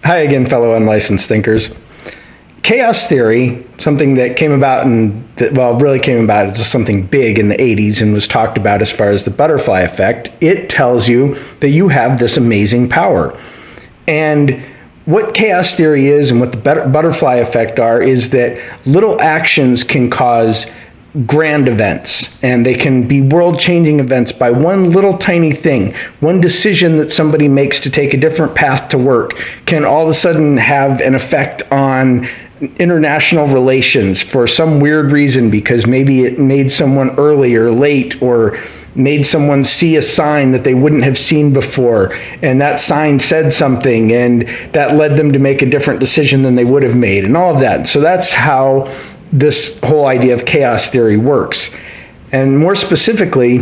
Hi again, fellow unlicensed thinkers. Chaos theory, something that came about really came about as something big in the 80s and was talked about as far as the butterfly effect. It tells you that you have this amazing power. And what chaos theory is and what the butterfly effect are is that little actions can cause grand events, and they can be world-changing events by one little tiny thing. One decision that somebody makes to take a different path to work can all of a sudden have an effect on international relations for some weird reason, because maybe it made someone early or late, or made someone see a sign that they wouldn't have seen before, and that sign said something, and that led them to make a different decision than they would have made, and all of that. So that's how this whole idea of chaos theory works. And more specifically,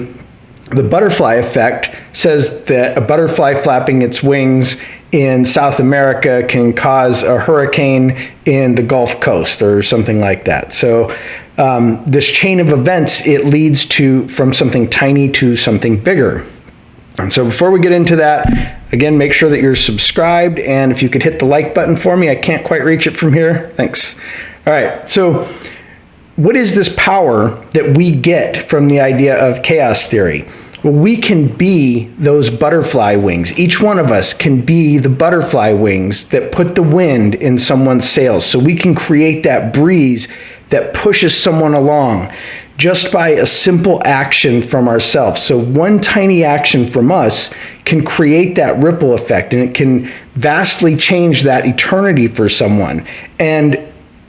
the butterfly effect says that a butterfly flapping its wings in South America can cause a hurricane in the Gulf Coast or something like that. So this chain of events, it leads to from something tiny to something bigger. And so before we get into that, again, make sure that you're subscribed, and if you could hit the like button for me. I can't quite reach it from here. Thanks. All right, so what is this power that we get from the idea of chaos theory? Well, we can be those butterfly wings. Each one of us can be the butterfly wings that put the wind in someone's sails. So we can create that breeze that pushes someone along just by a simple action from ourselves. So one tiny action from us can create that ripple effect, and it can vastly change that eternity for someone. And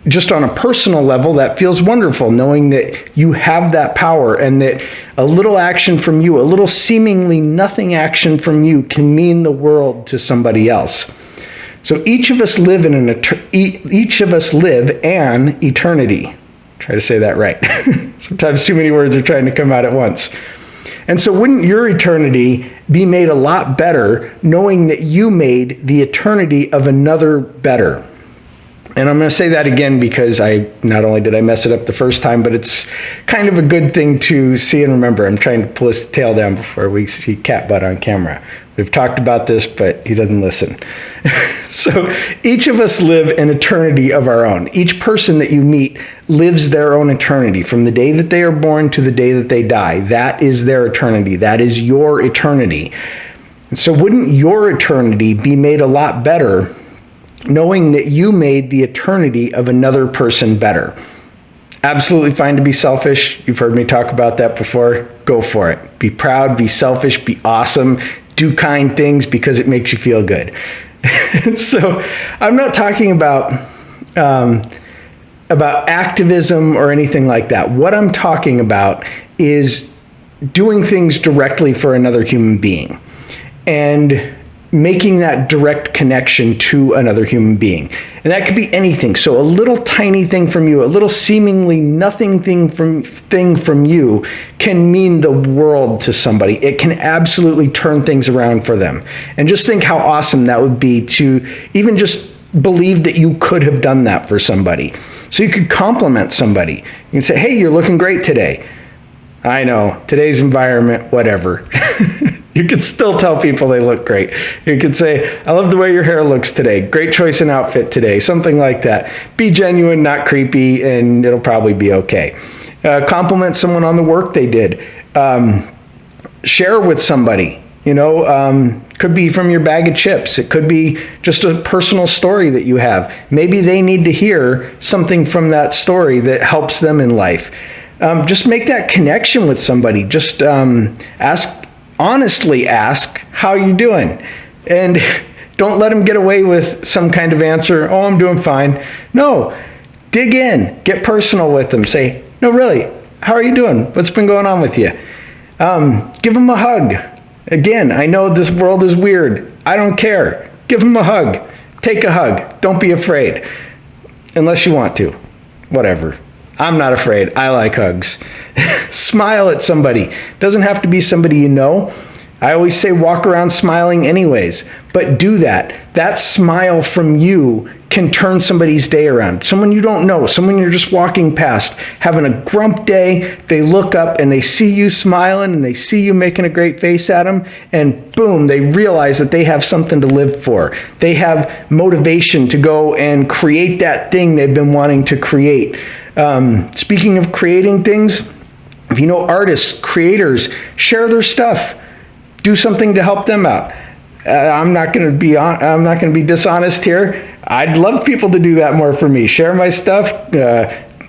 just on a personal level, that feels wonderful, knowing that you have that power, and that a little action from you, a little seemingly nothing action from you, can mean the world to somebody else. So each of us live an eternity. Try to say that right. Sometimes too many words are trying to come out at once. And so wouldn't your eternity be made a lot better knowing that you made the eternity of another better? And I'm going to say that again because not only did I mess it up the first time, but it's kind of a good thing to see and remember. I'm trying to pull his tail down before we see cat butt on camera. We've talked about this, but he doesn't listen. So each of us live an eternity of our own. Each person that you meet lives their own eternity from the day that they are born to the day that they die. That is their eternity. That is your eternity. And so wouldn't your eternity be made a lot better knowing that you made the eternity of another person better? Absolutely fine to be selfish. You've heard me talk about that before. Go for it. Be proud, be selfish, be awesome. Do kind things because it makes you feel good. So I'm not talking about activism or anything like that. What I'm talking about is doing things directly for another human being and making that direct connection to another human being. And that could be anything. So a little tiny thing from you, a little seemingly nothing thing from you can mean the world to somebody. It can absolutely turn things around for them. And just think how awesome that would be to even just believe that you could have done that for somebody. So you could compliment somebody. You can say, hey, you're looking great today. I know, today's environment, whatever. You could still tell people they look great. You could say, I love the way your hair looks today. Great choice in outfit today. Something like that. Be genuine, not creepy, and it'll probably be okay. Compliment someone on the work they did. Share with somebody. Could be from your bag of chips. It could be just a personal story that you have. Maybe they need to hear something from that story that helps them in life. Just make that connection with somebody. Just honestly ask, how you doing? And don't let them get away with some kind of answer, oh, I'm doing fine. No, dig in, get personal with them. Say, no, really, how are you doing? What's been going on with you? Give them a hug. Again, I know this world is weird. I don't care. Give them a hug. Take a hug. Don't be afraid. Unless you want to. Whatever. I'm not afraid. I like hugs. Smile at somebody. Doesn't have to be somebody you know. I always say walk around smiling anyways, but do that. That smile from you can turn somebody's day around. Someone you don't know, someone you're just walking past, having a grump day, they look up and they see you smiling and they see you making a great face at them, and boom, they realize that they have something to live for. They have motivation to go and create that thing they've been wanting to create. Speaking of creating things, if you know artists, creators, share their stuff. Do something to help them out. I'm not going to be dishonest here. I'd love people to do that more for me. Share my stuff,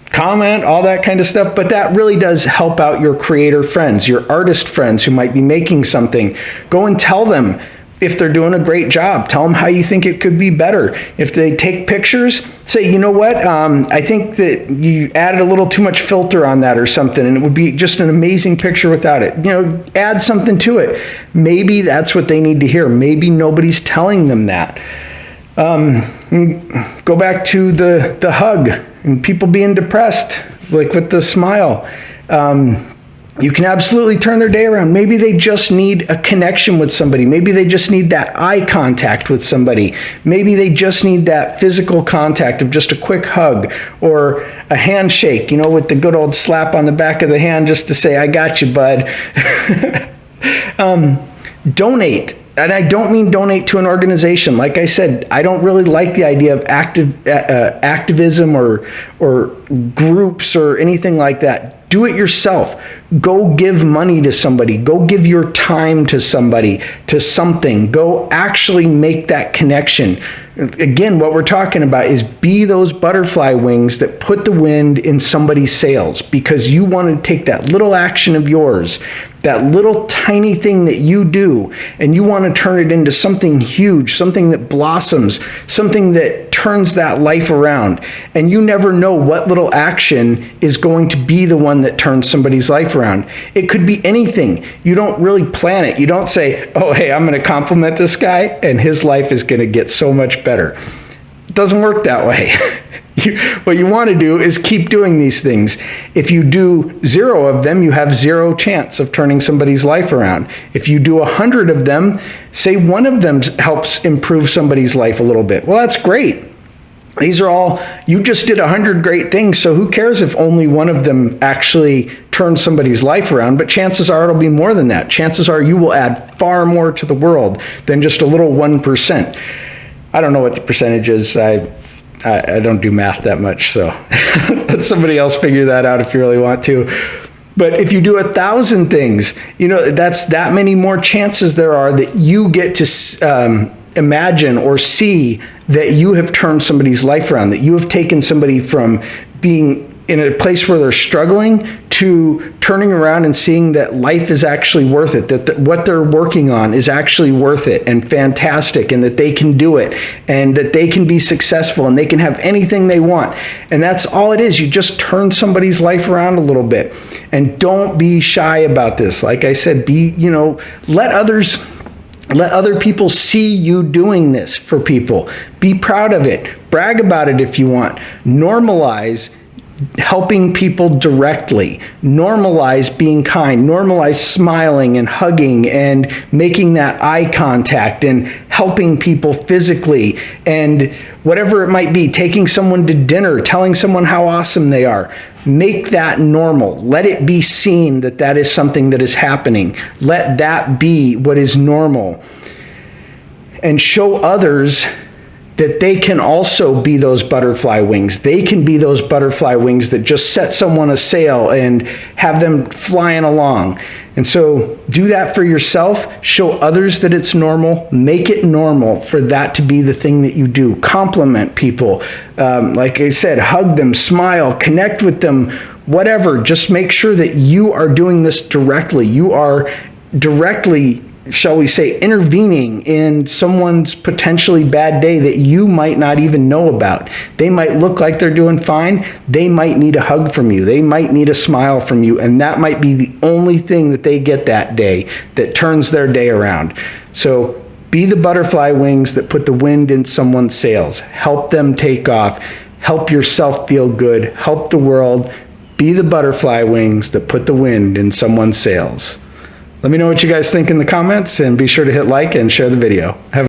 comment, all that kind of stuff. But that really does help out your creator friends, your artist friends who might be making something. Go and tell them if they're doing a great job. Tell them how you think it could be better. If they take pictures, say, you know what, I think that you added a little too much filter on that or something, and it would be just an amazing picture without it. You know, add something to it. Maybe that's what they need to hear. Maybe nobody's telling them that. Go back to the hug and people being depressed, like with the smile. You can absolutely turn their day around. Maybe they just need a connection with somebody. Maybe they just need that eye contact with somebody. Maybe they just need that physical contact of just a quick hug or a handshake, you know, with the good old slap on the back of the hand just to say, I got you, bud. Donate. And I don't mean donate to an organization. Like I said, I don't really like the idea of activism or groups or anything like that. Do it yourself. Go give money to somebody. Go give your time to somebody, to something. Go actually make that connection. Again, what we're talking about is be those butterfly wings that put the wind in somebody's sails, because you want to take that little action of yours, that little tiny thing that you do, and you want to turn it into something huge, something that blossoms, something that turns that life around. And you never know what little action is going to be the one that turns somebody's life around. It could be anything. You don't really plan it. You don't say, oh, hey, I'm going to compliment this guy and his life is going to get so much better. It doesn't work that way. What you want to do is keep doing these things. If you do 0 of them, you have 0 chance of turning somebody's life around. If you do 100 of them, say 1 of them helps improve somebody's life a little bit. Well, that's great. These are all, you just did 100 great things, so who cares if only 1 of them actually turns somebody's life around? But chances are it'll be more than that. Chances are you will add far more to the world than just a little 1%. I don't know what the percentage is. I don't do math that much, so let somebody else figure that out if you really want to. But if you do 1,000 things, you know, that's that many more chances there are that you get to imagine or see that you have turned somebody's life around, that you have taken somebody from being in a place where they're struggling to turning around and seeing that life is actually worth it, that what they're working on is actually worth it and fantastic, and that they can do it, and that they can be successful, and they can have anything they want. And that's all it is. You just turn somebody's life around a little bit. And don't be shy about this. Like I said, let other people see you doing this for people. Be proud of it. Brag about it if you want. Normalize helping people directly. Normalize being kind. Normalize smiling and hugging and making that eye contact and helping people physically and whatever it might be. Taking someone to dinner, telling someone how awesome they are. Make that normal. Let it be seen that that is something that is happening. Let that be what is normal. And show others that they can also be those butterfly wings. They can be those butterfly wings that just set someone a sail and have them flying along. And so do that for yourself. Show others that it's normal. Make it normal for that to be the thing that you do. Compliment people. Like I said, hug them, smile, connect with them, whatever. Just make sure that you are doing this directly. You are directly, shall we say, intervening in someone's potentially bad day that you might not even know about. They might look like they're doing fine. They might need a hug from you. They might need a smile from you. And that might be the only thing that they get that day that turns their day around. So be the butterfly wings that put the wind in someone's sails. Help them take off. Help yourself feel good. Help the world. Be the butterfly wings that put the wind in someone's sails. Let me know what you guys think in the comments, and be sure to hit like and share the video. Have a